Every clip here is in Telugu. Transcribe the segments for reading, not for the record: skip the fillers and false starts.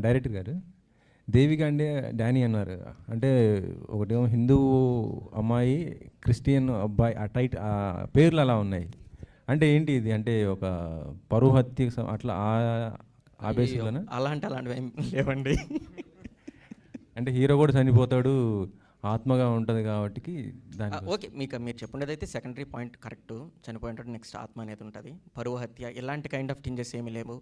డైరెక్టర్ గారు, దేవిక అంటే డానీ అన్నారు. అంటే ఒకటేమో హిందువు అమ్మాయి, క్రిస్టియన్ అబ్బాయి, ఆ ఆ పేర్లు అలా ఉన్నాయి. అంటే ఏంటి ఇది? అంటే ఒక పరువు హత్య అట్లా ఆ బేసిక్లోనా? అలాంటివి ఏం లేవండి. అంటే హీరో కూడా చనిపోతాడు, ఆత్మగా ఉంటుంది కాబట్టి దాని ఓకే, మీరు చెప్పుండేది అయితే సెకండరీ పాయింట్ కరెక్ట్. చనిపోయినట్టు నెక్స్ట్ ఆత్మ అనేది ఉంటుంది. పరువు హత్య ఇలాంటి కైండ్ ఆఫ్ థింజెస్ ఏమీ లేవు.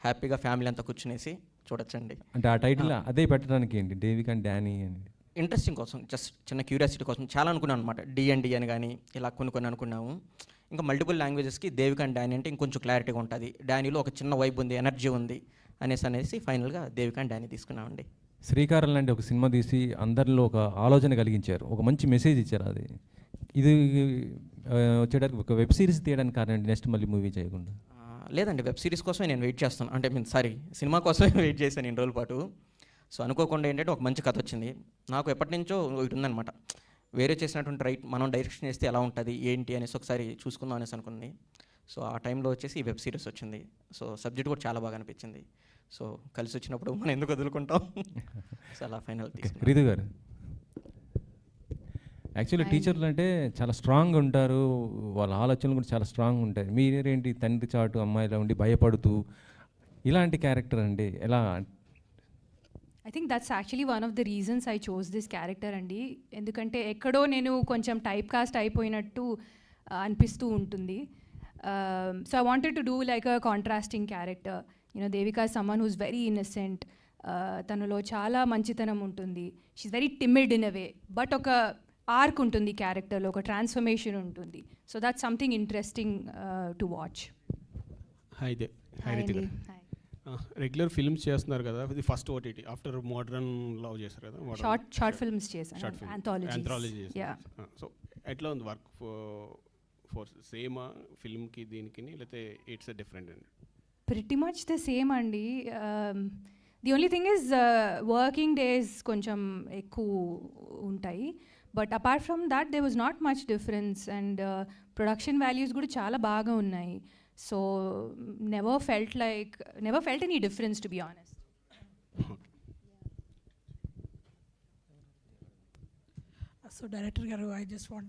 హ్యాపీగా ఫ్యామిలీ అంతా కూర్చునేసి చూడొచ్చండి. అంటే ఆ టైటిల్ అదే పెట్టడానికి ఏంటి, డేవిక్ అండ్ డానీ అని? ఇంట్రెస్టింగ్ కోసం, జస్ట్ చిన్న క్యూరియాసిటీ కోసం చాలా అనుకున్నాను అనమాట. డి అని కానీ ఇలా కొన్ని అనుకున్నాము. ఇంకా మల్టిపుల్ లాంగ్వేజెస్కి దేవిక అండ్ డానీ అంటే ఇంకొంచెం క్లారిటీగా ఉంటుంది. డానీలో ఒక చిన్న వైబ్ ఉంది, ఎనర్జీ ఉంది అనేసి ఫైనల్గా దేవిక అండ్ డానీ తీసుకున్నామండి. శ్రీకారం లాంటి ఒక సినిమా తీసి అందరిలో ఒక ఆలోచన కలిగించారు, ఒక మంచి మెసేజ్ ఇచ్చారు. అది ఇది వచ్చేటప్పుడు ఒక వెబ్ సిరీస్ తీయడానికి కారణం నెక్స్ట్ మళ్ళీ మూవీ చేయకుండా? లేదండి, వెబ్ సిరీస్ కోసమే నేను వెయిట్ చేస్తాను. అంటే సినిమా కోసమే వెయిట్ చేశాను ఇన్ని రోజుల పాటు. సో అనుకోకుండా ఏంటంటే ఒక మంచి కథ వచ్చింది. నాకు ఎప్పటి నుంచో ఒకటి ఉందన్నమాట, వేరే చేసినటువంటి మనం డైరెక్షన్ చేస్తే ఎలా ఉంటుంది ఏంటి అనేసి ఒకసారి చూసుకుందాం అనేసి అనుకుంది. సో ఆ టైంలో వచ్చేసి ఈ వెబ్ సిరీస్ వచ్చింది. సో సబ్జెక్ట్ కూడా చాలా బాగా అనిపించింది. సో కలిసి వచ్చినప్పుడు మనం ఎందుకు వదులుకుంటాం. సో అలా ఫైనల్ రితు గారు, యాక్చువల్లీ టీచర్లు అంటే చాలా స్ట్రాంగ్ ఉంటారు, వాళ్ళ ఆలోచనలు కూడా చాలా స్ట్రాంగ్ ఉంటాయి. మీరేంటి తండ్రి చాటు అమ్మాయిలా ఉండి భయపడుతూ ఇలాంటి క్యారెక్టర్ అండి ఎలా? I think that's actually one of the reasons I chose this character అండి. ఎందుకంటే ఎక్కడో నేను కొంచెం టైప్ కాస్ట్ అయిపోయినట్టు అనిపిస్తూ ఉంటుంది. So I wanted to do like a contrasting character. You know, Devika Samman who's very innocent, తనలో చాలా మంచితనం ఉంటుంది. She's very timid in a way, but ఒక ఆర్క్ ఉంటుంది క్యారెక్టర్లో, ఒక ట్రాన్స్ఫర్మేషన్ ఉంటుంది. So that's something interesting to watch. Hi Ritika, regular films చేస్తున్నారు కదా, ఇది first OTT after modern love చేశారు కదా, షార్ట్ ఫిల్మ్స్ చేశాను, ఆంథాలజీ. సో ఎట్లా ఉంది వర్క్ ఫోర్ సేమా ఫిల్మ్కి దీనికి, లేకపోతే ఇట్స్ డిఫరెంట్ అండి? ప్రిటీ మచ్ ద సేమ్ అండి. The only thing is working days కొంచెం ఎక్కువ ఉంటాయి, but apart from that they was not much difference. And production values కూడా చాలా బాగా ఉన్నాయి. So never felt any difference, to be honest. So Director Garu, I just want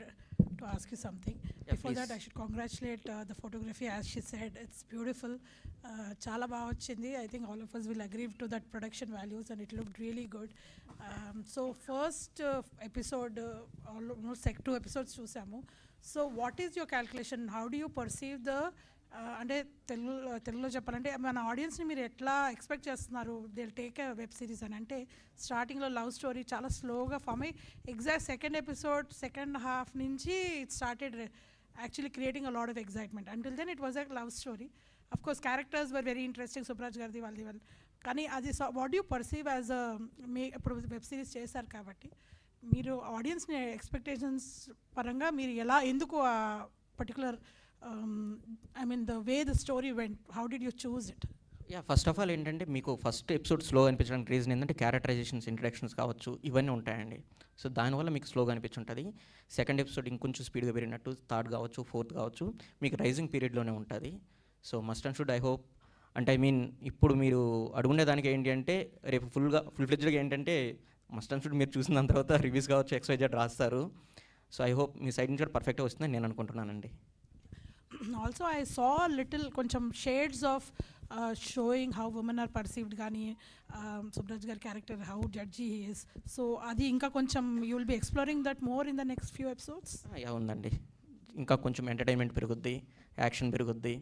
to ask you something. Before that, I should congratulate the photography. As she said, it's beautiful. Chala baga vachindi. I think all of us will agree to that production values, and it looked really good. So first episode, almost 2 episodes chusamu. So what is your calculation? How do you perceive the అంటే తెలుగులో చెప్పాలంటే మన ఆడియన్స్ని మీరు ఎట్లా ఎక్స్పెక్ట్ చేస్తున్నారు? They take a web series అని అంటే స్టార్టింగ్లో లవ్ స్టోరీ చాలా స్లోగా ఫామ్ అయ్యి ఎగ్జాక్ట్ సెకండ్ హాఫ్ నుంచి it started actually creating a lot of excitement. Until then it was a love story. Of course characters were very interesting, Subraj గారిది వాళ్ళు. కానీ అది what you perceive as me ఇప్పుడు వెబ్ సిరీస్ చేశారు కాబట్టి మీరు ఆడియన్స్ని ఎక్స్పెక్టేషన్స్ పరంగా మీరు ఎందుకు ఆ particular I mean the way the story went, how did you choose it? First of all ఏంటంటే మీకు ఫస్ట్ ఎపిసోడ్ స్లో అనిపించడానికి రీజన్ ఏంటంటే క్యారెక్టరైజేషన్స్, ఇంట్రడక్షన్స్ కావచ్చు, ఇవన్నీ ఉంటాయండి. సో దానివల్ల మీకు స్లోగా అనిపించుంటుంది. సెకండ్ ఎపిసోడ్ ఇంకొంచెం స్పీడ్గా పెరిగినట్టు, థర్డ్ కావచ్చు, ఫోర్త్ కావచ్చు, మీకు రైజింగ్ పీరియడ్లోనే ఉంటుంది. So must and should, I hope, అంటే ఐ మీన్ ఇప్పుడు మీరు అడుగునేదానికి ఏంటి అంటే రేపు ఫుల్ ఫ్లెడ్జ్డ్గా ఏంటంటే మస్ట్ అండ్ షుడ్ మీరు చూసిన దాని తర్వాత రివ్యూస్ కావచ్చు, XYZ రాస్తారు. So I hope me side నుంచి కూడా పర్ఫెక్ట్గా వస్తుందని నేను అనుకుంటున్నానండి. Also I saw little కొంచెం shades of showing how women are perceived కానీ సుబ్రాజ్ గారి character how judgy he is. So అది ఇంకా కొంచెం you will be exploring that more in the next few episodes? Yeah ఉందండి, ఇంకా కొంచెం ఎంటర్టైన్మెంట్ పెరుగుద్ది, యాక్షన్ పెరుగుద్ది,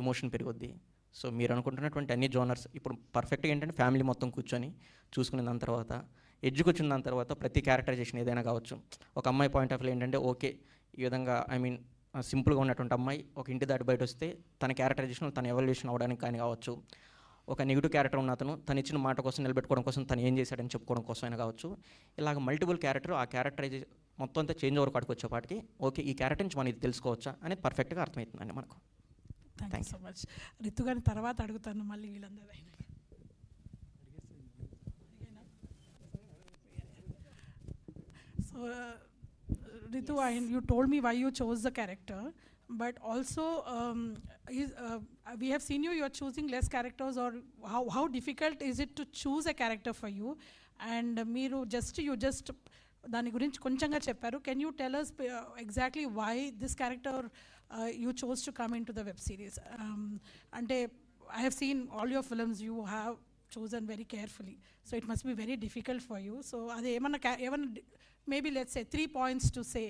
ఎమోషన్ పెరుగుద్ది. సో మీరు అనుకుంటున్నటువంటి అన్ని జోనర్స్ ఇప్పుడు పర్ఫెక్ట్గా ఏంటంటే ఫ్యామిలీ మొత్తం కూర్చొని చూసుకునే దాని తర్వాత, ఎడ్జ్కి వచ్చిన దాని తర్వాత ప్రతి క్యారెక్టరైజేషన్ ఏదైనా కావచ్చు. ఒక అమ్మాయి పాయింట్ ఆఫ్ వ్యూ ఏంటంటే ఓకే, ఈ విధంగా ఐ మీన్ సింపుల్గా ఉన్నటువంటి అమ్మాయి ఒక ఇంటి దాటి బయట వస్తే తన క్యారెక్టరైజేషన్, తన ఎవల్యూషన్ అవ్వడానికి కానీ కావచ్చు. ఒక నెగిటివ్ క్యారెక్టర్ ఉన్న అతను తను ఇచ్చిన మాట కోసం నిలబెట్టుకోవడం కోసం తను ఏం చేశాడని చెప్పుకోవడం కోసం అయినా కావచ్చు. ఇలాగ మల్టిపుల్ క్యారెక్టర్, ఆ క్యారెక్టరైజేషన్ మొత్తం అంతా చేంజ్ ఓవర్ కాడికి వచ్చేపాటికి ఓకే ఈ క్యారెక్టర్ నుంచి మనం ఇది తెలుసుకోవచ్చా అనేది పర్ఫెక్ట్గా అర్థమవుతుందండి మనకు. Thank you so much. Ritu గారిని తర్వాత అడుగుతాను మళ్ళీ వీళ్ళందరూ. So Ritu, you told me why you chose the character, but also we have seen you are choosing less characters, or how difficult is it to choose a character for you? And you just దాని గురించి కొంచెంగా చెప్పారు. Can you tell us exactly why this character you chose to come into the web series? అంటే I have seen all your films, you have chosen very carefully, so it must be very difficult for you. So ade emanna maybe let's say 3 points to say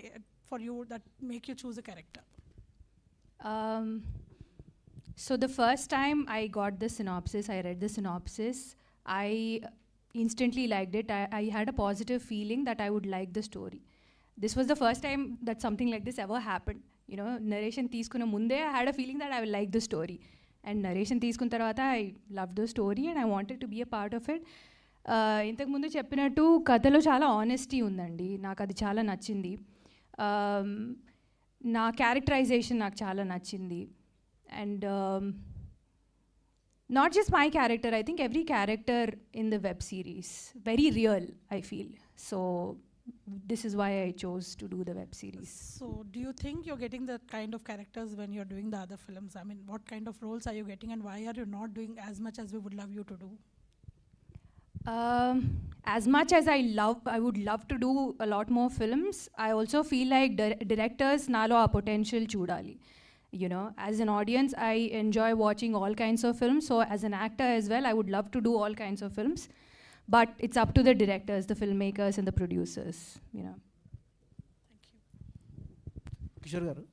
for you that make you choose a character. So the first time I got the synopsis, I read the synopsis, I instantly liked it. I had a positive feeling that I would like the story. This was the first time that something like this ever happened. You know, narration తీసుకున్న ముందే I had a feeling that I would like the story. And narration తీసుకున్న తర్వాత I loved the story and I wanted to be a part of it. ఇంతకుముందు చెప్పినట్టు కథలో చాలా ఆనెస్టీ ఉందండి, నాకు అది చాలా నచ్చింది. నా క్యారెక్టరైజేషన్ నాకు చాలా నచ్చింది. And not just my character, I think every character in the web series, very real, I feel. So this is why I chose to do the web series. So do you think you're getting the kind of characters when you're doing the other films? I mean, what kind of roles are you getting, and why are you not doing as much as we would love you to do? As much as I would love to do a lot more films, I also feel like directors nalo a potential chudali. You know, as an audience, I enjoy watching all kinds of films. So as an actor as well, I would love to do all kinds of films. But it's up to the directors, the filmmakers and the producers, you know. Kishore గారు,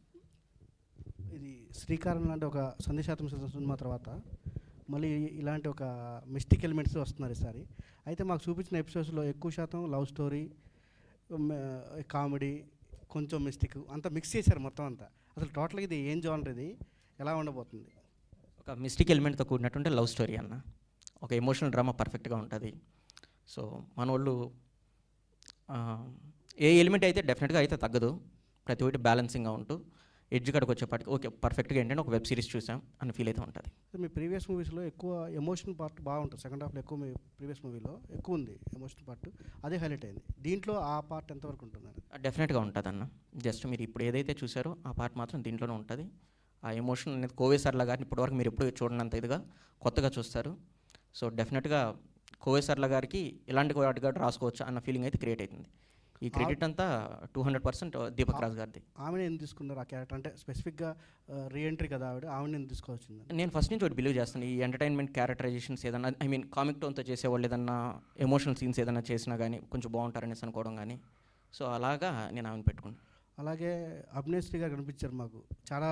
ఇది శ్రీకారం లాంటి ఒక సందేశాత్మక సినిమా తర్వాత మళ్ళీ ఇలాంటి ఒక మిస్టిక్ ఎలిమెంట్స్ వస్తున్నారు ఈసారి. అయితే మాకు చూపించిన ఎపిసోడ్స్లో ఎక్కువ శాతం లవ్ స్టోరీ, కామెడీ, కొంచెం మిస్టిక్ అంతా మిక్స్ చేశారు మొత్తం అంతా. అసలు టోటల్గా ఇది ఏం జోనర్, ఇది ఎలా ఉండబోతుంది? ఒక మిస్టిక్ ఎలిమెంట్తో కూడినటువంటి లవ్ స్టోరీ అన్న, ఒక ఎమోషనల్ డ్రామా పర్ఫెక్ట్గా ఉంటుంది. సో మన వాళ్ళు ఏ ఎలిమెంట్ అయితే డెఫినెట్గా అయితే తగ్గదు, ప్రతి ఒక్కటి బ్యాలెన్సింగ్గా ఉంటూ ఎడ్జ్ కాడికి వచ్చేపాటికి ఓకే పర్ఫెక్ట్గా ఏంటంటే ఒక వెబ్ సిరీస్ చూసాం అన్న ఫీల్ అయితే ఉంటుంది. మీ ప్రీవియస్ మూవీస్లో ఎక్కువ ఎమోషన్ పార్ట్ బాగుంటుంది, సెకండ్ హాఫ్లో ఎక్కువ మీ ప్రీవియస్ మూవీలో ఎక్కువ ఉంది ఎమోషన్ పార్ట్, అదే హైలైట్ అయింది. దీంట్లో ఆ పార్ట్ ఎంతవరకు ఉంటుంది? డెఫినెట్గా ఉంటుంది అన్న. జస్ట్ మీరు ఇప్పుడు ఏదైతే చూసారో ఆ పార్ట్ మాత్రం దీంట్లోనే ఉంటుంది. ఆ ఎమోషన్ అనేది కోవేసర్లా గారిని ఇప్పటివరకు మీరు ఎప్పుడు చూడనంత ఇదిగా కొత్తగా చూస్తారు. సో డెఫినెట్గా కోవేసర్ల గారికి ఇలాంటి వాటిగా రాసుకోవచ్చు అన్న ఫీలింగ్ అయితే క్రియేట్ అవుతుంది. ఈ క్రెడిట్ అంతా 200% దీపక్ రాజ్ గారిది. ఆమెను ఎందుకు తీసుకున్నారు ఆ క్యారెక్టర్? అంటే స్పెసిఫిక్గా రీఎంట్రీ కదా ఆవిడ, ఆమెను ఎందుకు తీసుకోవచ్చింది? నేను ఫస్ట్ నుంచి ఒకటి బిలీవ్ చేస్తాను, ఈ ఎంటర్టైన్మెంట్ క్యారెక్టరైజేషన్స్ ఏదన్నా ఐ మీన్ కామిక్ టోన్తో చేసేవాళ్ళు ఏదన్నా ఎమోషనల్ సీన్స్ ఏదైనా చేసినా కానీ కొంచెం బాగుంటారనేసి అనుకోవడం కానీ, సో అలాగా నేను ఆమెను పెట్టుకున్నాను. అలాగే అభినేశ్రీ గారు కనిపించారు మాకు, చాలా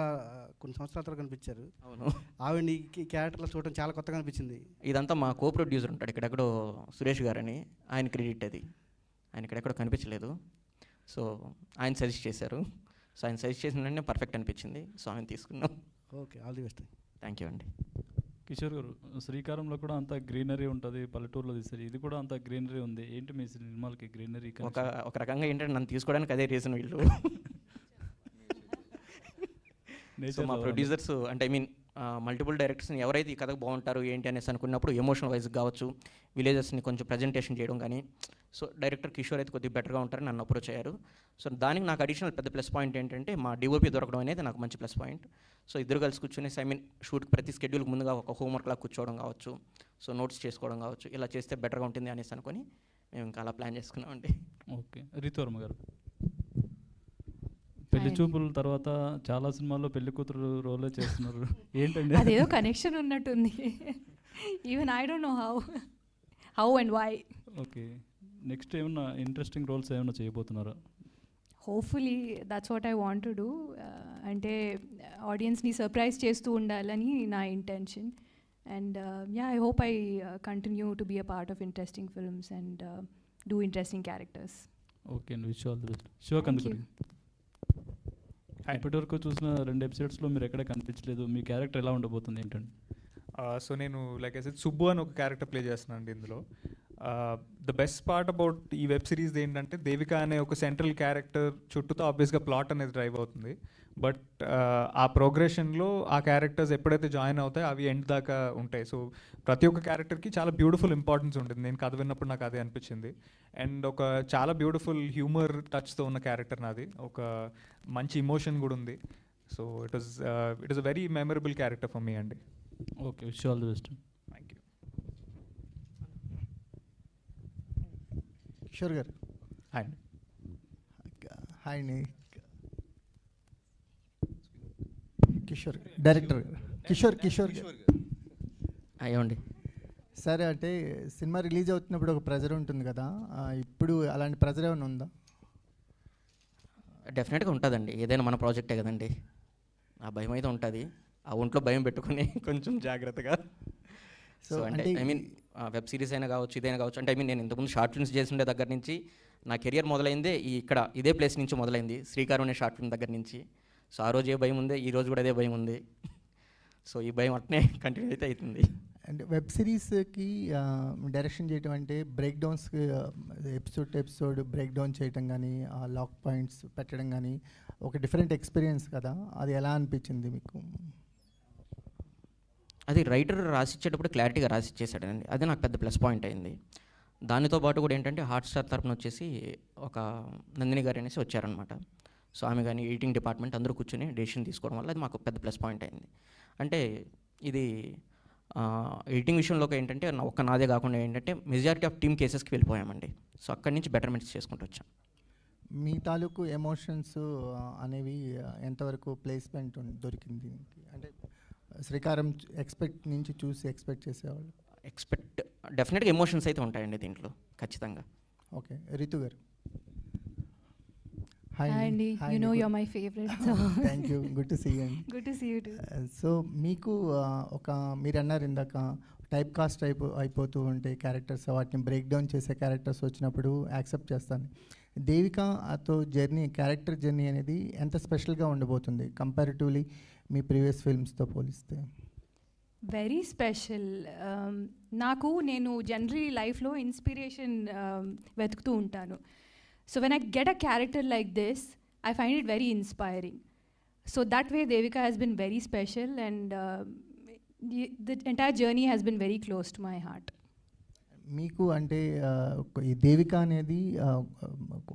కొన్ని సంవత్సరాల తర్వాత కనిపించారు. అవును, ఆవిడ ఈ క్యారెక్టర్లో చూడటం చాలా కొత్తగా అనిపించింది. ఇదంతా మా కో ప్రొడ్యూసర్ ఉంటాడు ఇక్కడెక్కడో సురేష్ గారని, ఆయన క్రెడిట్ అది. ఆయన ఇక్కడెక్కడో కనిపించలేదు, సో ఆయన సజెస్ట్ చేశారు. సో ఆయన సజెస్ట్ చేసిన వెంటనే పర్ఫెక్ట్ అనిపించింది, సో ఆయన తీసుకున్నాం. Okay, all the best. Thank you అండి. కిషోర్ గారు, శ్రీకారంలో కూడా అంత గ్రీనరీ ఉంటుంది, పల్లెటూరులో తీస్తారు, ఇది కూడా అంత గ్రీనరీ ఉంది, ఏంటి మీ సినిమాలకి గ్రీనరీ? ఒక రకంగా ఏంటంటే నన్ను తీసుకోవడానికి అదే రీజన్ వీళ్ళు. సో మా ప్రొడ్యూసర్స్ అంటే ఐ మీన్ మల్టిపుల్ డైరెక్టర్స్ని ఎవరైతే ఈ కథకు బాగుంటారు ఏంటి అనేసి అనుకున్నప్పుడు ఎమోషనల్ వైజ్ కావచ్చు, విలేజెస్ని కొంచెం ప్రజెంటేషన్ చేయడం కానీ, సో డైరెక్టర్ కిషోర్ అయితే కొద్దిగా బెటర్గా ఉంటారని నన్ను అప్రోచ్ అయ్యారు. సో దానికి నాకు అడిషనల్ పెద్ద ప్లస్ పాయింట్ ఏంటంటే మా డిఓపి దొరకడం అనేది నాకు మంచి ప్లస్ పాయింట్. సో ఇద్దరు కలిసి కూర్చొని ఐ మీన్ షూట్కి ప్రతి స్కెడ్యూల్కి ముందుగా ఒక హోంవర్క్లా కూర్చోవడం కావచ్చు, సో నోట్స్ చేసుకోవడం కావచ్చు, ఇలా చేస్తే బెటర్గా ఉంటుంది అనేసి అనుకొని మేము ఇంకా అలా ప్లాన్ చేసుకున్నామండి. ఓకే, రితువర్మ గారు, పెళ్లి చూపుల తర్వాత చాలా సినిమాల్లో పెళ్లి కూతురు రోలే చేస్తున్నారు, ఏంటండి? అదేదో కనెక్షన్ ఉన్నట్టుంది. Even I don't know how and why. Okay, next ఏమన్నా ఇంట్రెస్టింగ్ రోల్స్ ఏమైనా చేయబోతున్నారా? Hopefully that's what I want to do. అంటే ఆడియన్స్ని సర్ప్రైజ్ చేస్తూ ఉండాలని నా intention. And yeah, I hope I continue to be a part of interesting films and do interesting characters. Okay అండి, విష్ ఆల్ ది బెస్ట్. శివకందుకూరి, ఇప్పటివరకు చూసిన 2 ఎపిసోడ్స్లో మీరు ఎక్కడ కనిపించలేదు, మీ క్యారెక్టర్ ఎలా ఉండబోతుంది ఏంటండి? సో నేను లైక్ ఐ సెడ్ సుబ్బు అని ఒక క్యారెక్టర్ ప్లే చేస్తున్నాను అండి ఇందులో. ద బెస్ట్ పార్ట్ అబౌట్ ఈ వెబ్ సిరీస్ ఏంటంటే దేవిక అనే ఒక సెంట్రల్ క్యారెక్టర్ చుట్టూతో ఆబ్వియస్గా ప్లాట్ అనేది డ్రైవ్ అవుతుంది. బట్ ఆ ప్రోగ్రెషన్లో ఆ క్యారెక్టర్స్ ఎప్పుడైతే జాయిన్ అవుతాయో అవి ఎండ్ దాకా ఉంటాయి. సో ప్రతి ఒక్క క్యారెక్టర్కి చాలా బ్యూటిఫుల్ ఇంపార్టెన్స్ ఉంటుంది. నేను కథ విన్నప్పుడు నాకు అదే అనిపించింది. అండ్ ఒక చాలా బ్యూటిఫుల్ హ్యూమర్ టచ్తో ఉన్న క్యారెక్టర్ నాది, ఒక మంచి ఇమోషన్ కూడా ఉంది. So it was a very memorable character for me అండి. Okay, wish all the best. Thank you. Kishore గారు. హాయ్ హాయ్ అండి. కిషోర్ డైరెక్టర్ కిషోర్ అయ్యండి. సరే, అంటే సినిమా రిలీజ్ అవుతున్నప్పుడు ఒక ప్రెజర్ ఉంటుంది కదా, ఇప్పుడు అలాంటి ప్రెజర్ ఏమైనా ఉందా? డెఫినెట్గా ఉంటుందండి, ఏదైనా మన ప్రాజెక్టే కదండి, ఆ భయం అయితే ఉంటుంది. ఆ ఒంట్లో భయం పెట్టుకుని కొంచెం జాగ్రత్తగా. సో అంటే ఐ మీన్ వెబ్ సిరీస్ అయినా కావచ్చు, ఇదైనా కావచ్చు. అంటే ఐ మీన్ నేను ఇంతకుముందు షార్ట్ ఫిల్మ్స్ చేస్తుండే దగ్గర నుంచి నా కెరియర్ మొదలైందే ఇక్కడ ఇదే ప్లేస్ నుంచి మొదలైంది, శ్రీకారం అనే షార్ట్ ఫిల్మ్ దగ్గర నుంచి. సో ఆ రోజు ఏ భయం ఉంది, ఈ రోజు కూడా అదే భయం ఉంది. సో ఈ భయం అట్నే కంటిన్యూ అయితే అవుతుంది. అంటే వెబ్ సిరీస్కి డైరెక్షన్ చేయటం అంటే break downs, episode break down చేయటం కానీ, లాక్ పాయింట్స్ పెట్టడం కానీ ఒక డిఫరెంట్ ఎక్స్పీరియన్స్ కదా, అది ఎలా అనిపించింది మీకు? అది రైటర్ రాసిచ్చేటప్పుడు క్లారిటీగా రాసిచ్చేసాడండి, అది నాకు పెద్ద ప్లస్ పాయింట్ అయింది. దానితో పాటు కూడా ఏంటంటే హాట్స్టార్ తరపున వచ్చేసి ఒక నందిని గారు అనేసి వచ్చారనమాట. సో ఆమె కానీ ఎడిటింగ్ డిపార్ట్మెంట్ అందరూ కూర్చొని డెసిషన్ తీసుకోవడం వల్ల అది మాకు పెద్ద ప్లస్ పాయింట్ అయింది. అంటే ఇది ఎడిటింగ్ విషయంలోకి ఏంటంటే ఒక్క నాదే కాకుండా ఏంటంటే మెజారిటీ ఆఫ్ టీమ్ కేసెస్కి వెళ్ళిపోయామండి. సో అక్కడి నుంచి బెటర్మెంట్స్ చేసుకుంటూ వచ్చాం. మీ తాలూకు ఎమోషన్స్ అనేవి ఎంతవరకు ప్లేస్మెంట్ దొరికింది? అంటే శ్రీకారం ఎక్స్పెక్ట్ చేసేవాళ్ళు. డెఫినెట్గా ఎమోషన్స్ అయితే ఉంటాయండి దీంట్లో ఖచ్చితంగా. ఓకే, రితు గారు. Hi Andy, you know you're my favorite. So thank you, good to see you. Good to see you too. So మీకు మీరు అన్నారు ఇందాక టైప్ కాస్ట్ అయిపోతూ ఉంటే క్యారెక్టర్స్, వాటిని బ్రేక్ డౌన్ చేసే క్యారెక్టర్స్ వచ్చినప్పుడు యాక్సెప్ట్ చేస్తాను. దేవికతో క్యారెక్టర్ జర్నీ అనేది ఎంత స్పెషల్గా ఉండబోతుంది కంపారిటివ్లీ మీ ప్రీవియస్ ఫిల్మ్స్తో పోలిస్తే? Very special. నేను జనరలీ లైఫ్లో ఇన్స్పిరేషన్ వెతుకుతూ ఉంటాను. So when I get a character like this, I find it very inspiring. So that way Devika has been very special, and the entire journey has been very close to my heart. మీకు అంటే ఈ దేవిక అనేది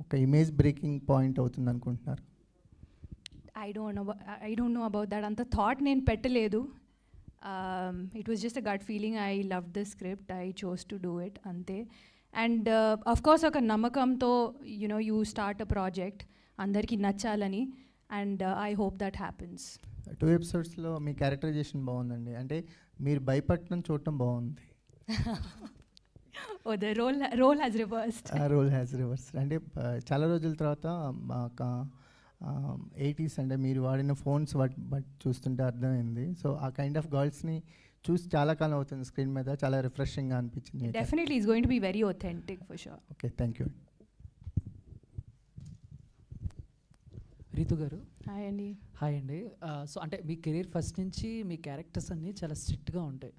ఒక ఇమేజ్ బ్రేకింగ్ పాయింట్ అవుతుంది అనుకుంటున్నారు? I don't know about that. Anta thought nenu pettaledu. It was just a gut feeling. I loved the script. I chose to do it. Ante. And of course oka namakamto you start a project andarki nachalani, and I hope that happens. 2 ఎపిసోడ్స్లో మీ క్యారెక్టరైజేషన్ బాగుందండి, అంటే మీరు భయపడటం చూడటం బాగుంది. Oh, the role has reversed. Role has reversed. అంటే చాలా రోజుల తర్వాత ఒక 80s అంటే మీరు వాడిన ఫోన్స్ బట్ చూస్తుంటే అర్థమైంది. సో ఆ కైండ్ ఆఫ్ గర్ల్స్ని చూసి చాలా కాలం అవుతుంది స్క్రీన్ మీద, చాలా రిఫ్రెషింగ్గా అనిపించింది. Definitely it's going to be very authentic for sure. Okay, thank you. Ritu garu. Hi అండి. హాయ్ అండి. సో అంటే మీ కెరీర్ ఫస్ట్ నుంచి మీ క్యారెక్టర్స్ అన్నీ చాలా స్ట్రిక్ట్గా ఉంటాయి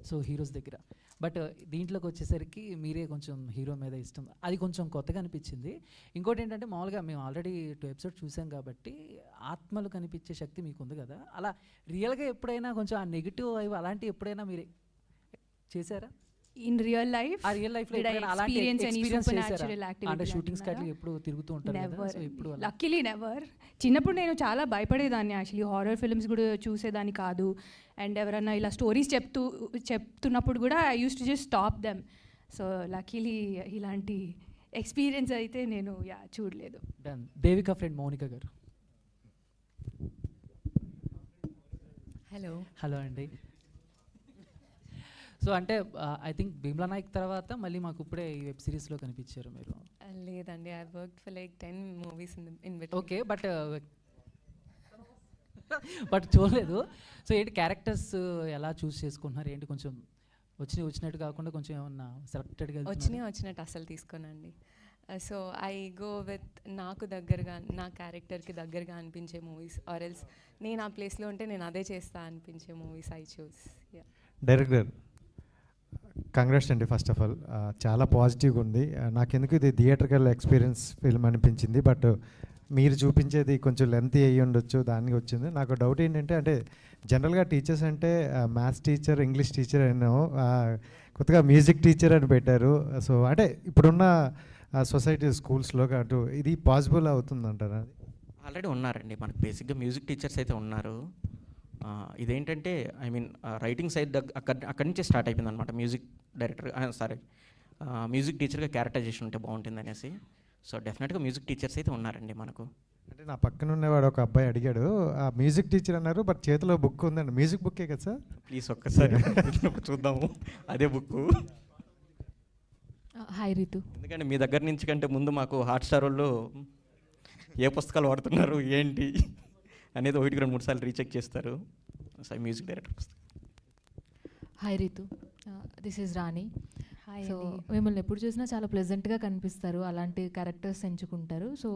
సో హీరోస్ దగ్గర, బట్ దీంట్లోకి వచ్చేసరికి మీరే కొంచెం హీరో మీద ఇష్టం, అది కొంచెం కొత్తగా అనిపించింది. ఇంకోటి ఏంటంటే మామూలుగా మేము ఆల్రెడీ 2 ఎపిసోడ్స్ చూసాం కాబట్టి ఆత్మలు కనిపించే శక్తి మీకు ఉంది కదా, అలా రియల్గా ఎప్పుడైనా కొంచెం ఆ నెగిటివ్ అవి అలాంటివి ఎప్పుడైనా మీరు చేశారా? In real life? ఆ రియల్ లైఫ్లో Did I అలాంటి experience any ఎక్స్పీరియన్స్ supernatural చేశారా? activity అంటే షూటింగ్స్ అంటున్నారా? కట్లకి ఎప్పుడు తిరుగుతూ ఉంటారు కదా, Never. సో ఇప్పుడు అలా. Luckily never. చిన్నప్పుడు నేను చాలా భయపడేదాన్ని, యాక్చువల్లీ హారర్ ఫిల్మ్స్ కూడా చూసేదాన్ని కాదు. అండ్ ఎవరన్నా ఇలా స్టోరీస్ చెప్తున్నప్పుడు కూడా I use to just stop them. So luckily ఇలాంటి ఎక్స్పీరియన్స్ అయితే నేను చూడలేదు. డన్. దేవిక ఫ్రెండ్ మౌనిక గారు. హలో. హలో అండి. సో అంటే ఐ థింక్ భీమ్లా నాయక్ తర్వాత మళ్ళీ మాకు ఇప్పుడే ఈ వెబ్ సిరీస్లో కనిపించారు మీరు. లేదండి, I worked for like 10 movies in okay, but చూడలేదు. సో ఏంటి క్యారెక్టర్స్ ఎలా చూస్ చేసుకుంటున్నారు ఏంటి, కొంచెం వచ్చినట్టు కాకుండా కొంచెం ఏమన్నా సెలెక్టెడ్గా వచ్చినట్టు అసలు తీసుకోనండి. సో ఐ గో విత్ నాకు దగ్గరగా, నా క్యారెక్టర్కి దగ్గరగా అనిపించే మూవీస్, ఆర్ ఎల్స్ నేను ఆ ప్లేస్లో ఉంటే నేను అదే చేస్తా అనిపించే movies I choose. Director congrats అండి. ఫస్ట్ ఆఫ్ ఆల్ చాలా పాజిటివ్గా ఉంది. నాకెందుకు ఇది థియేటర్కల్ ఎక్స్పీరియన్స్ ఫిల్మ్ అనిపించింది, బట్ మీరు చూపించేది కొంచెం లెంత్ అయ్యి ఉండొచ్చు, దానికి వచ్చింది. నాకు డౌట్ ఏంటంటే, అంటే జనరల్గా టీచర్స్ అంటే మ్యాథ్స్ టీచర్, ఇంగ్లీష్ టీచర్ అయినా కొత్తగా మ్యూజిక్ టీచర్ అని పెట్టారు. సో అంటే ఇప్పుడున్న సొసైటీ స్కూల్స్లో అటు ఇది పాసిబుల్ అవుతుందంటారా? ఆల్రెడీ ఉన్నారండి మనకు బేసిక్గా మ్యూజిక్ టీచర్స్ అయితే ఉన్నారు. ఇదేంటంటే ఐ మీన్ రైటింగ్ సైడ్ అక్కడి నుంచే స్టార్ట్ అయిపోయింది అనమాట. మ్యూజిక్ డైరెక్టర్ మ్యూజిక్ టీచర్గా క్యారెక్టరైజేషన్ ఉంటే బాగుంటుంది అనేసి. సో డెఫినెట్గా మ్యూజిక్ టీచర్స్ అయితే ఉన్నారండి మనకు. అంటే నా పక్కన ఉన్నవాడు ఒక అబ్బాయి అడిగాడు, ఆ మ్యూజిక్ టీచర్ అన్నారు, బట్ చేతిలో బుక్ ఉందండి. మ్యూజిక్ బుక్కే కదా సార్? ప్లీజ్ ఒక్కసారి చూద్దాము అదే బుక్. హాయ్ రితు. ఎందుకంటే మీ దగ్గర నుంచి కంటే ముందు మాకు హాట్స్టార్ వాళ్ళు ఏ పుస్తకాలు వాడుతున్నారు ఏంటి అనేది 1-2-3 సార్లు రీచెక్ చేస్తారు. సో మ్యూజిక్ డైరెక్టర్ పుస్తకం. Hi Ritu, this is Rani. Hi. So మిమ్మల్ని ఎప్పుడు చూసినా చాలా ప్లెజెంట్గా కనిపిస్తారు, అలాంటి క్యారెక్టర్స్ ఎంచుకుంటారు. సో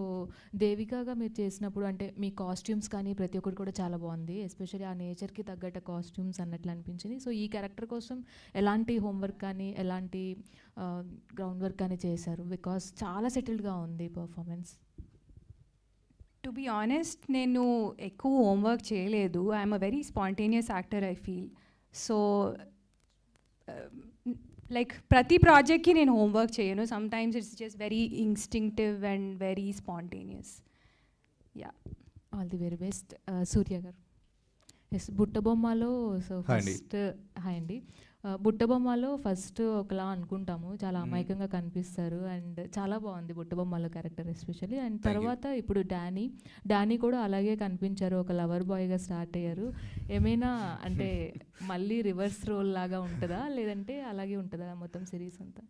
దేవికగా మీరు చేసినప్పుడు అంటే మీ కాస్ట్యూమ్స్ కానీ ప్రతి ఒక్కటి కూడా చాలా బాగుంది, ఎస్పెషల్లీ ఆ నేచర్కి తగ్గట్ట కాస్ట్యూమ్స్ అన్నట్లు అనిపించింది. సో ఈ క్యారెక్టర్ కోసం ఎలాంటి హోంవర్క్ కానీ ఎలాంటి గ్రౌండ్ వర్క్ కానీ చేశారు? బికాస్ చాలా సెటిల్డ్గా ఉంది పర్ఫార్మెన్స్. టు బీ ఆనెస్ట్, నేను ఎక్కువ హోంవర్క్ చేయలేదు. I'm a very spontaneous actor I feel. So like ప్రతి ప్రాజెక్ట్కి నేను హోంవర్క్ చేయను. Sometimes it's just very instinctive and very spontaneous. Yeah, all the very best. Surya గారు. ఎస్, బుట్టబొమ్మలో సో ఫస్ట్ హాయ్ అండి. బుట్టబొమ్మలో ఫస్ట్ ఒకలా అనుకుంటాము, చాలా అమాయకంగా కనిపిస్తారు అండ్ చాలా బాగుంది బుట్టబొమ్మలో క్యారెక్టర్ ఎస్పెషల్లీ. అండ్ తర్వాత ఇప్పుడు డానీ కూడా అలాగే కనిపించారు, ఒక లవర్ బాయ్గా స్టార్ట్ అయ్యారు. ఏమైనా అంటే మళ్ళీ రివర్స్ రోల్ లాగా ఉంటుందా లేదంటే అలాగే ఉంటుందా మొత్తం సిరీస్ అంతా?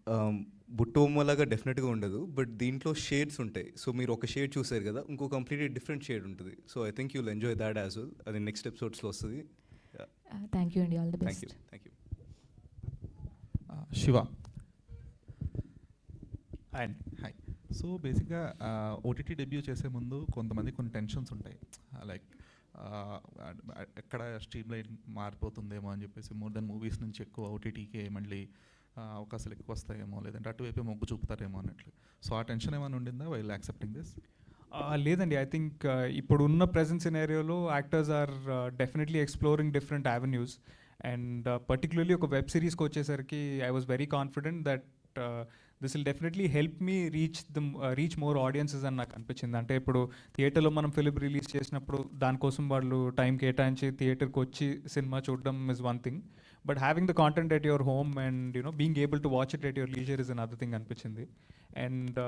బుట్టబొమ్మలాగా డెఫినెట్గా ఉండదు, బట్ దీంట్లో షేడ్స్ ఉంటాయి. సో మీరు ఒక షేడ్ చూసారు కదా, ఇంకో కంప్లీట్లీ డిఫరెంట్ షేడ్ ఉంటుంది. So I think you'll enjoy that as well. అది నెక్స్ట్ ఎపిసోడ్స్లో వస్తుంది. థ్యాంక్ యూ అండి, all the best. Thank you. Shiva. And hi. So బేసిక్గా ఓటీటీ డెబ్యూ చేసే ముందు కొంతమంది కొన్ని టెన్షన్స్ ఉంటాయి, లైక్ ఎక్కడ స్ట్రీమ్ లైన్ మారిపోతుందేమో అని చెప్పేసి, మోర్ దెన్ మూవీస్ నుంచి ఎక్కువ ఓటీటీకే మళ్ళీ అవకాశాలు ఎక్కువ వస్తాయేమో, లేదంటే అటువైపే మొగ్గు చూపుతారేమో అన్నట్లు. సో ఆ టెన్షన్ ఏమైనా ఉండిందా వైల్ యాక్సెప్టింగ్ దిస్? లేదండి, ఐ థింక్ ఇప్పుడున్న ప్రెజెంట్ సినారియోలో actors are definitely exploring different avenues. And particularly ఒక వెబ్ సిరీస్కి వచ్చేసరికి I was very confident that this will definitely help me reach more audiences అని నాకు అనిపించింది. అంటే ఇప్పుడు థియేటర్లో మనం ఫిలిం రిలీజ్ చేసినప్పుడు దానికోసం వాళ్ళు టైం కేటాయించి థియేటర్కి వచ్చి సినిమా చూడడం is one thing, but having the content at your home and being able to watch it at your leisure is another thing అనిపించింది. And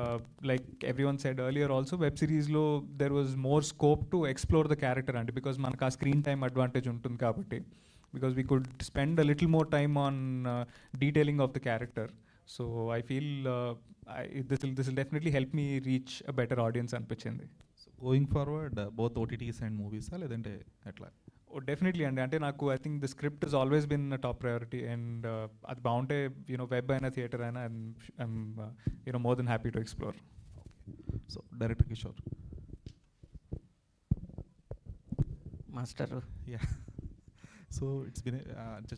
like everyone said earlier also, web సిరీస్లో there was more scope to explore the character అండి, బికాజ్ మనకు ఆ స్క్రీన్ టైం అడ్వాంటేజ్ ఉంటుంది కాబట్టి, because we could spend a little more time on detailing of the character. So I feel this will definitely help me reach a better audience అనిపించింది. So going forward both OTTs and మూవీసా లేదంటే ఎట్లా? డెఫినెట్లీ అండి, అంటే నాకు I think the script is always been top priority. And అది బాగుంటే వెబ్ అయినా థియేటర్ అయినా I'm more than happy to explore. So director Kishore. Master. Yeah, so it's been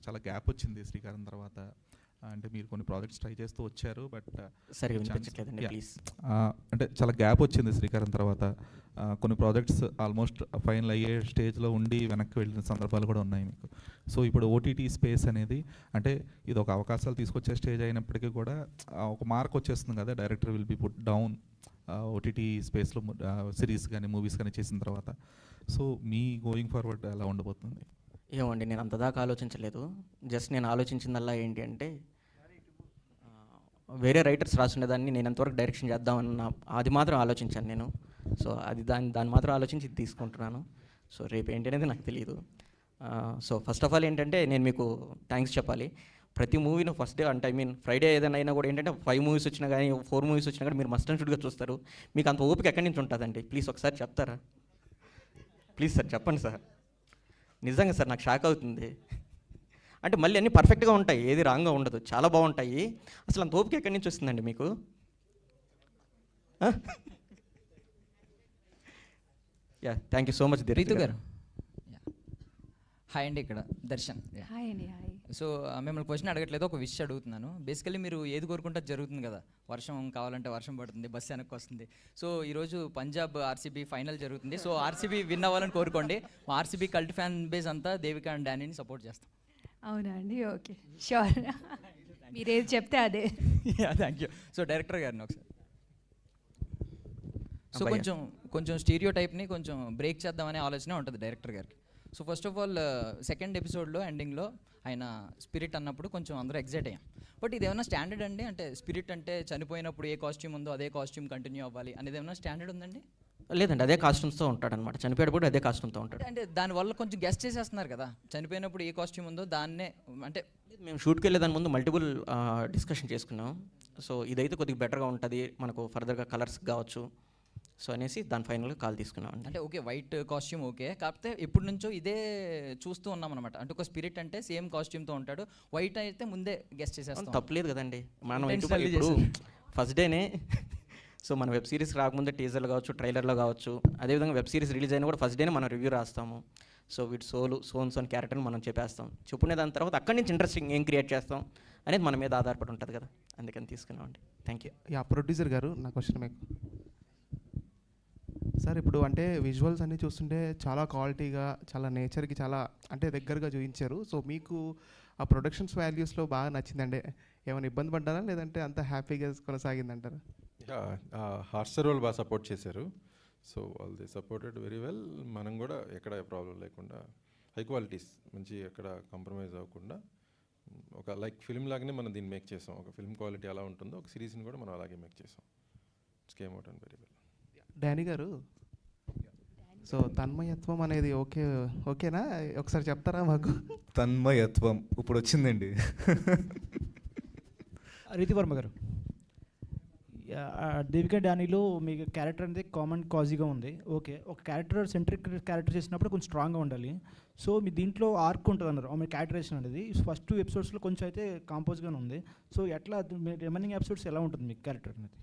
చాలా గ్యాప్ వచ్చింది శ్రీకారం తర్వాత. అంటే మీరు కొన్ని ప్రాజెక్ట్స్ ట్రై చేస్తూ వచ్చారు, బట్ సరిగా వినిపించట్లేదండి ప్లీజ్. అంటే చాలా గ్యాప్ వచ్చింది శ్రీకారం తర్వాత. కొన్ని ప్రాజెక్ట్స్ ఆల్మోస్ట్ ఫైనల్ అయ్యే స్టేజ్లో ఉండి వెనక్కి వెళ్ళిన సందర్భాలు కూడా ఉన్నాయి మీకు. సో ఇప్పుడు ఓటీటీ స్పేస్ అనేది అంటే ఇది ఒక అవకాశాలు తీసుకొచ్చే స్టేజ్ అయినప్పటికీ కూడా ఒక మార్క్ వచ్చేస్తుంది కదా, director will be put down OTT స్పేస్లో సిరీస్ కానీ మూవీస్ కానీ చేసిన తర్వాత. సో మీ గోయింగ్ ఫార్వర్డ్ ఎలా ఉండబోతుంది? ఏమండి, నేను అంత దాకా ఆలోచించలేదు. జస్ట్ నేను ఆలోచించిందల్లా ఏంటి అంటే, వేరే రైటర్స్ రాసుండేదాన్ని నేను ఎంతవరకు డైరెక్షన్ చేద్దామన్న అది మాత్రం ఆలోచించాను నేను. సో అది దాన్ని మాత్రం ఆలోచించి ఇది తీసుకుంటున్నాను. సో రేపు ఏంటి అనేది నాకు తెలియదు. సో ఫస్ట్ ఆఫ్ ఆల్ ఏంటంటే నేను మీకు థ్యాంక్స్ చెప్పాలి. ప్రతి మూవీను ఫస్ట్ డే అంటే ఐ మీన్ ఫ్రైడే ఏదైనా అయినా కూడా ఏంటంటే 5 మూవీస్ వచ్చినా కానీ 4 మూవీస్ వచ్చినా కానీ మీరు మస్ట్ అండ్ షుడ్గా చూస్తారు. మీకు అంత ఓపిక ఎక్కడి నుంచి ఉంటుందండి? ప్లీజ్ ఒకసారి చెప్తారా? ప్లీజ్ సార్ చెప్పండి సార్. నిజంగా సార్ నాకు షాక్ అవుతుంది. అంటే మళ్ళీ అన్నీ పర్ఫెక్ట్గా ఉంటాయి, ఏది రాంగ్గా ఉండదు, చాలా బాగుంటాయి. అసలు అంత ఓపిక ఎక్కడి నుంచి వస్తుందండి మీకు? Yeah, thank you so much Ritu garu. Hi అండి, ఇక్కడ దర్శన్. హాయ్ అండి. హాయ్. సో మిమ్మల్ని క్వశ్చన్ అడగట్లేదు, ఒక విష్ అడుగుతున్నాను. బేసికలీ మీరు ఏది కోరుకుంటే జరుగుతుంది కదా, వర్షం కావాలంటే వర్షం పడుతుంది, బస్సు వెనక్కి వస్తుంది. సో ఈరోజు పంజాబ్ ఆర్సీబీ ఫైనల్ జరుగుతుంది. సో ఆర్సీబీ విన్ అవ్వాలని కోరుకోండి. ఆర్సీబీ కల్ట్ ఫ్యాన్ బేస్ అంతా దేవిక అండ్ డానీని సపోర్ట్ చేస్తాం. అవునా అండి? Okay, sure. మీరు ఏది చెప్తే అదే. Thank you. సో డైరెక్టర్ గారిని ఒకసారి. సో కొంచెం స్టీరియో టైప్ని కొంచెం బ్రేక్ చేద్దామనే ఆలోచన ఉంటుంది డైరెక్టర్ గారికి. So first of all second ఎపిసోడ్లో ఎండింగ్లో ఆయన స్పిరిట్ అన్నప్పుడు కొంచెం అందరూ ఎగ్జైట్ అయ్యాం. బట్ ఇది ఏమైనా స్టాండర్డ్ అండి? అంటే స్పిరిట్ అంటే చనిపోయినప్పుడు ఏ కాస్ట్యూమ్ ఉందో అదే కాస్ట్యూమ్ కంటిన్యూ అవ్వాలి అనేది ఏమైనా స్టాండర్డ్ ఉందండి? లేదండి, అదే కాస్ట్యూమ్స్తో ఉంటాడనమాట. చనిపోయేటప్పుడు అదే కాస్ట్యూమ్తో ఉంటాడు. అంటే దానివల్ల కొంచెం గెస్ట్ చేసేస్తున్నారు కదా, చనిపోయినప్పుడు ఏ కాస్ట్యూమ్ ఉందో దాన్నే. అంటే మేము షూట్కి వెళ్ళే దాని ముందు మల్టిపుల్ డిస్కషన్ చేసుకున్నాం. సో ఇదైతే కొద్దిగా బెటర్గా ఉంటుంది, మనకు ఫర్దర్గా కలర్స్ కావచ్చు, సో అనేసి దాని ఫైనల్గా కాల్ తీసుకున్నాం అండి. అంటే ఓకే, వైట్ కాస్ట్యూమ్ ఓకే, కాకపోతే ఇప్పటి నుంచో ఇదే చూస్తూ ఉన్నాం అనమాట. అంటే ఒక స్పిరిట్ అంటే సేమ్ కాస్ట్యూమ్తో ఉంటాడు, వైట్ అయితే ముందే గెస్ట్ చేసేస్తాం. తప్పలేదు కదండి, మనం ఇప్పుడు ఫస్ట్ డేనే సో మన వెబ్ సిరీస్ రాకముందే టీజర్లో కావచ్చు, ట్రైలర్లో కావచ్చు, అదేవిధంగా వెబ్ సిరీస్ రిలీజ్ అయినా కూడా ఫస్ట్ డేనే మనం రివ్యూ రాస్తాము. సో వీటి సోన్ క్యారెక్టర్ని మనం చెప్పేస్తాం. చెప్పుకునే దాని తర్వాత అక్కడి నుంచి ఇంట్రెస్టింగ్ ఏం క్రియేట్ చేస్తాం అనేది మన మీద ఆధారపడి ఉంటుంది కదా, అందుకని తీసుకున్నామండి. Thank you. యా, ప్రొడ్యూసర్ గారు, నా క్వశ్చన్ మీకు సార్. ఇప్పుడు అంటే విజువల్స్ అన్నీ చూస్తుంటే చాలా క్వాలిటీగా, చాలా నేచర్కి చాలా అంటే దగ్గరగా చూపించారు. సో మీకు ఆ ప్రొడక్షన్స్ వాల్యూస్లో బాగా నచ్చిందండి? ఏమైనా ఇబ్బంది పడ్డారా, లేదంటే అంత హ్యాపీగా కొనసాగిందంటారా? హార్స్టర్ వాళ్ళు బాగా సపోర్ట్ చేశారు. సో వాళ్ళు దే సపోర్టెడ్ వెరీ వెల్. మనం కూడా ఎక్కడ ప్రాబ్లం లేకుండా హై క్వాలిటీస్ మంచి ఎక్కడ కాంప్రమైజ్ అవ్వకుండా ఒక లైక్ ఫిల్మ్ లాగానే మనం దీన్ని మేక్ చేసాం. ఒక ఫిల్మ్ క్వాలిటీ ఎలా ఉంటుందో ఒక సిరీస్ని కూడా మనం అలాగే మేక్ చేసాం. It's came out and very well. Danny గారు, సో తన్మయత్వం అనేది ఓకేనా? ఒకసారి చెప్తారా మాకు? తన్మయత్వం ఇప్పుడు వచ్చిందండి. రీతివర్మ గారు, దేవికా డానీలో మీకు క్యారెక్టర్ అనేది కామన్ కాజీగా ఉంది. ఓకే, ఒక క్యారెక్టర్ సెంట్రిక్ క్యారెక్టర్ చేసినప్పుడు కొంచెం స్ట్రాంగ్గా ఉండాలి. సో మీ దీంట్లో ఆర్క్ ఉంటుంది అన్నారు, మీ క్యారెక్టరేషన్ అనేది ఫస్ట్ 2 ఎపిసోడ్స్లో కొంచెం అయితే కాంపోజ్గానే ఉంది. సో ఎట్లా రిమైనింగ్ ఎపిసోడ్స్ ఎలా ఉంటుంది మీ క్యారెక్టర్ అనేది?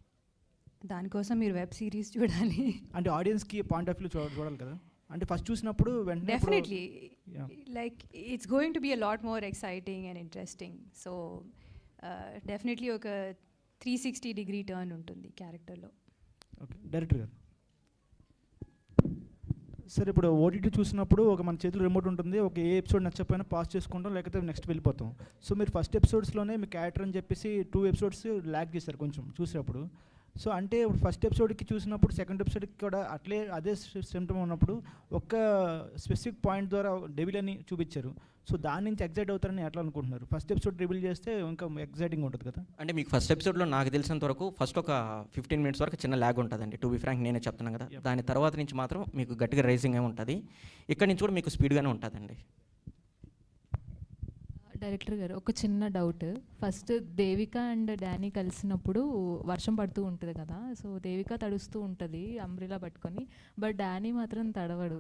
దానికోసం మీరు వెబ్ సిరీస్ చూడాలి. అంటే ఆడియన్స్కి పాయింట్ ఆఫ్ వ్యూ చూడాలి కదా, అంటే ఫస్ట్ చూసినప్పుడు వెంటనే definitely like it's going to be a lot more exciting and interesting. So definitely ఒక 360-degree టర్న్ ఉంటుంది క్యారెక్టర్లో. ఓకే, డైరెక్టర్ గారు సార్, ఇప్పుడు ఓటీటీ చూసినప్పుడు ఒక మన చేతిలో రిమోట్ ఉంటుంది, ఒక ఏ ఎపిసోడ్ నచ్చకపోయినా పాస్ చేసుకుంటాం, లేకపోతే నెక్స్ట్ వెళ్ళిపోతాం. సో మీరు ఫస్ట్ ఎపిసోడ్స్లోనే మీ క్యారెక్టర్ అని చెప్పేసి 2 ఎపిసోడ్స్ ల్యాక్ చేశారు కొంచెం చూసేటప్పుడు. సో అంటే ఇప్పుడు ఫస్ట్ ఎపిసోడ్కి చూసినప్పుడు సెకండ్ ఎపిసోడ్కి కూడా అదే సిమ్టమ్ ఉన్నప్పుడు ఒక స్పెసిఫిక్ పాయింట్ ద్వారా డెవిల్ అని చూపించారు. సో దాని నుంచి ఎగ్జైట్ అవుతారని ఎట్లా అనుకుంటున్నారు? ఫస్ట్ ఎపిసోడ్ రివీల్ చేస్తే ఇంకా ఎగ్జైటింగ్ ఉంటుంది కదా. అంటే మీకు ఫస్ట్ ఎపిసోడ్లో నాకు తెలిసినంత వరకు ఫస్ట్ ఒక 15 minutes వరకు చిన్న ల్యాగ్ ఉంటుందండి, టు బి ఫ్రాంక్ నేనే చెప్తున్నాను కదా. దాని తర్వాత నుంచి మాత్రం మీకు గట్టిగా రైజింగ్ ఏమి ఉంటుంది, ఇక్కడ నుంచి కూడా మీకు స్పీడ్గానే ఉంటుందండి. డైరెక్టర్ గారు, ఒక చిన్న doubt. First Devika and Danny కలిసినప్పుడు వర్షం పడుతూ ఉంటుంది కదా, సో దేవిక తడుస్తూ ఉంటుంది అంబ్రిలా పట్టుకొని, బట్ డానీ మాత్రం తడవడు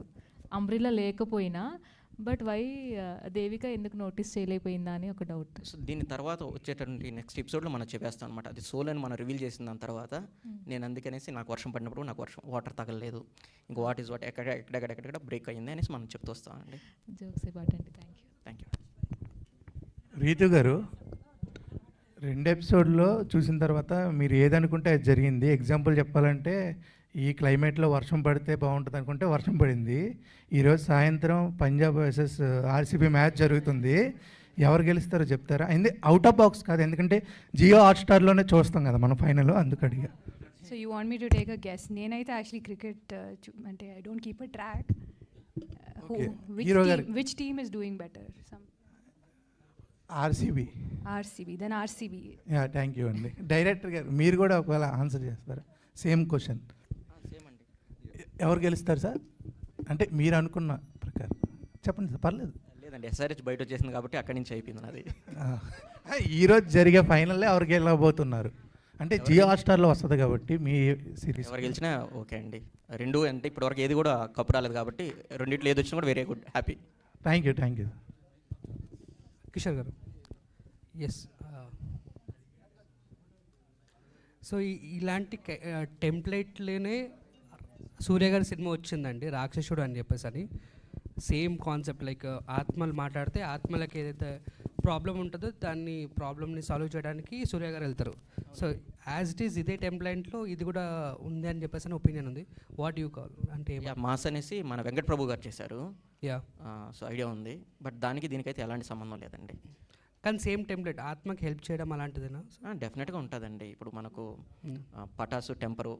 అంబ్రిలా లేకపోయినా. బట్ వై దేవిక ఎందుకు నోటీస్ చేయలేకపోయిందా అని ఒక డౌట్. సో దీని తర్వాత వచ్చేటటువంటి నెక్స్ట్ ఎపిసోడ్లో మనం చెప్పేస్తాం అనమాట. అది సోల్ అని మనం రివీల్ చేసిన దాని తర్వాత నేను అందుకనేసి నాకు వర్షం పడినప్పుడు నాకు వాటర్ తగలలేదు, ఇంకా వాట్ ఈస్ వాట్ ఎక్కడెక్కడ బ్రేక్ అయ్యింది అనేసి మనం చెప్తూ వస్తామండి. జోక్స్ అబౌట్ అండి. Thank you. రీతు గారు, 2 ఎపిసోడ్లో చూసిన తర్వాత మీరు ఏదనుకుంటే అది జరిగింది. ఎగ్జాంపుల్ చెప్పాలంటే ఈ క్లైమేట్లో వర్షం పడితే బాగుంటుంది అనుకుంటే వర్షం పడింది. ఈరోజు సాయంత్రం పంజాబ్ వర్సెస్ ఆర్సీబీ మ్యాచ్ జరుగుతుంది, ఎవరు గెలుస్తారో చెప్తారా? అవుట్ ఆఫ్ బాక్స్ కాదు, ఎందుకంటే జియో హాట్స్టార్లోనే చూస్తాం కదా మనం ఫైనల్, అందుకు అడిగా. So you want me to take a guess? నేనైతే యాక్చువల్లీ క్రికెట్ అంటే I don't keep a track. Which team is doing better? RCB. Then RCB. Yeah, thank you అండి. డైరెక్టర్ గారు, మీరు కూడా ఒకవేళ ఆన్సర్ చేస్తారా? Same question. ఎవరు గెలుస్తారు సార్? అంటే మీరు అనుకున్న ప్రకారం చెప్పండి సార్, పర్లేదు. లేదండి, ఎస్ఆర్హెచ్ బయట వచ్చేసింది కాబట్టి అక్కడి నుంచి అయిపోయింది నాది. ఈరోజు జరిగే ఫైనల్లే ఎవరు గెలవబోతున్నారు? అంటే జియో హాట్స్టార్లో వస్తుంది కాబట్టి మీ సిరీస్ ఎవరు గెలిచినా ఓకే అండి. 2 అంటే ఇప్పటివరకు ఏది కూడా కప్పు రాలేదు కాబట్టి రెండిట్లో ఏది వచ్చినా కూడా very good, happy. Thank you. Kishore గారు, ఎస్, సో ఇలాంటి టెంప్లెట్లోనే సూర్య గారి సినిమా వచ్చిందండి, రాక్షసుడు అని చెప్పేసి అని. సేమ్ కాన్సెప్ట్, లైక్ ఆత్మలు మాట్లాడితే ఆత్మలకి ఏదైతే ప్రాబ్లం ఉంటుందో దాన్ని ప్రాబ్లమ్ని సాల్వ్ చేయడానికి సూర్య గారు వెళ్తారు. సో యాజ్ ఇట్ ఈస్ ఇదే టెంప్లెట్లో ఇది కూడా ఉంది అని చెప్పేసి అని ఒపీనియన్ ఉంది. వాట్ యూ కాల్ అంటే మాస్ అనేసి మన వెంకట్ ప్రభు గారు చేశారు. యా, సో ఐడియా ఉంది, బట్ దానికి దీనికైతే ఎలాంటి సంబంధం లేదండి. కానీ సేమ్ టెంప్లెట్ ఆత్మకి హెల్ప్ చేయడం అలాంటిదేనా? డెఫినెట్గా ఉంటుందండి. ఇప్పుడు మనకు పటాసు టెంపరు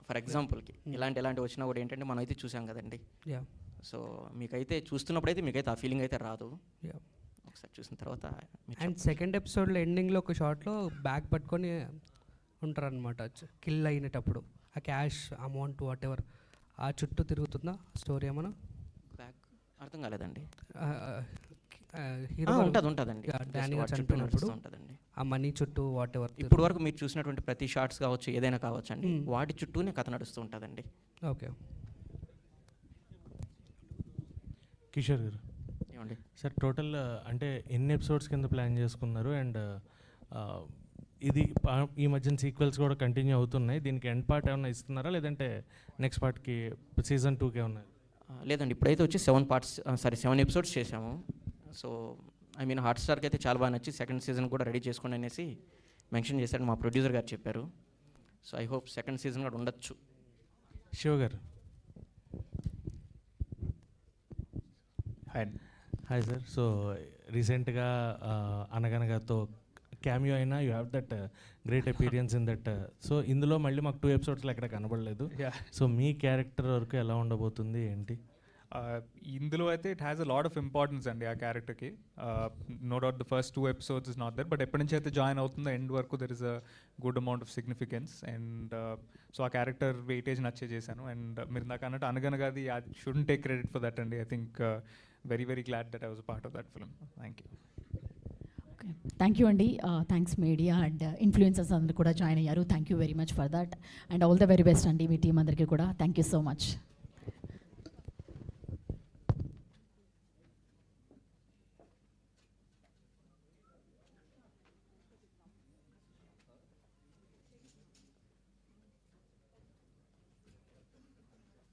ఫర్ ఎగ్జాంపుల్కి ఇలాంటివి వచ్చినా కూడా ఏంటంటే మనం అయితే చూసాం కదండి. సో మీకైతే చూస్తున్నప్పుడైతే మీకైతే ఆ ఫీలింగ్ అయితే రాదు. ఒకసారి చూసిన తర్వాత. అండ్ సెకండ్ ఎపిసోడ్లో ఎండింగ్లో ఒక షాట్లో బ్యాగ్ పట్టుకొని ఉంటారనమాట కిల్ అయినప్పుడు. ఆ క్యాష్ అమౌంట్ వాట్ ఎవర్ ఆ చుట్టూ తిరుగుతుందా స్టోరీ ఏమన్నా? బ్యాగ్ అర్థం కాలేదండి. హీరో ఉంటుందండి. డానీ గారు చనిపోయినప్పుడు ఆ మనీ చుట్టూ వాట్ ఎవర్ ఇప్పుడు వరకు మీరు చూసినటువంటి ప్రతి షార్ట్స్ కావచ్చు, ఏదైనా కావచ్చు అండి, వాటి చుట్టూనే కథ నడుస్తూ ఉంటుందండి. ఓకే. కిషోర్ గారు ఏమండి సార్, టోటల్ అంటే ఎన్ని ఎపిసోడ్స్ కింద ప్లాన్ చేసుకున్నారు? అండ్ ఇది ఈ మధ్యన సీక్వెల్స్ కూడా కంటిన్యూ అవుతున్నాయి, దీనికి ఎండ్ పార్ట్ ఏమైనా ఇస్తున్నారా, లేదంటే నెక్స్ట్ పార్ట్కి సీజన్ 2కే ఉన్నాయి? లేదండి, ఇప్పుడైతే వచ్చి 7 ఎపిసోడ్స్ చేసాము. సో ఐ మీన్ హాట్స్టార్కి అయితే చాలా బాగా నచ్చి సెకండ్ సీజన్ కూడా రెడీ చేసుకోండి అనేసి మెన్షన్ చేశాడు మా ప్రొడ్యూసర్ గారు చెప్పారు. So I hope second season కూడా ఉండొచ్చు. శివ గారు. Hi sir. సో రీసెంట్గా అనగనగాతో క్యామియో అయినా you have that great experience in that. So ఇందులో మళ్ళీ మాకు 2 ఎపిసోడ్స్లో ఎక్కడ కనబడలేదు. సో మీ క్యారెక్టర్ వరకు ఎలా ఉండబోతుంది ఏంటి? ఇందులో అయితే it has a lot of importance అండి ఆ క్యారెక్టర్కి. No doubt the first 2 episodes is not that, but ఎప్పటి నుంచి అయితే జాయిన్ అవుతుందో ఎండ్ వరకు there is a good amount of significance. And so ఆ క్యారెక్టర్ వెయిటేజ్ నచ్చే చేశాను. అండ్ మీరు నాకు అన్నట్టు అనగనగాది I shouldn't take credit for that అండి. I think very very glad that I was part of that film. Thank you. Thank you అండి. థ్యాంక్స్ మీడియా అండ్ ఇన్ఫ్లుయెన్సర్స్ అందరూ కూడా జాయిన్ అయ్యారు. Thank you very much for that and all the very best అండి మీ టీం అందరికీ కూడా. Thank you so much.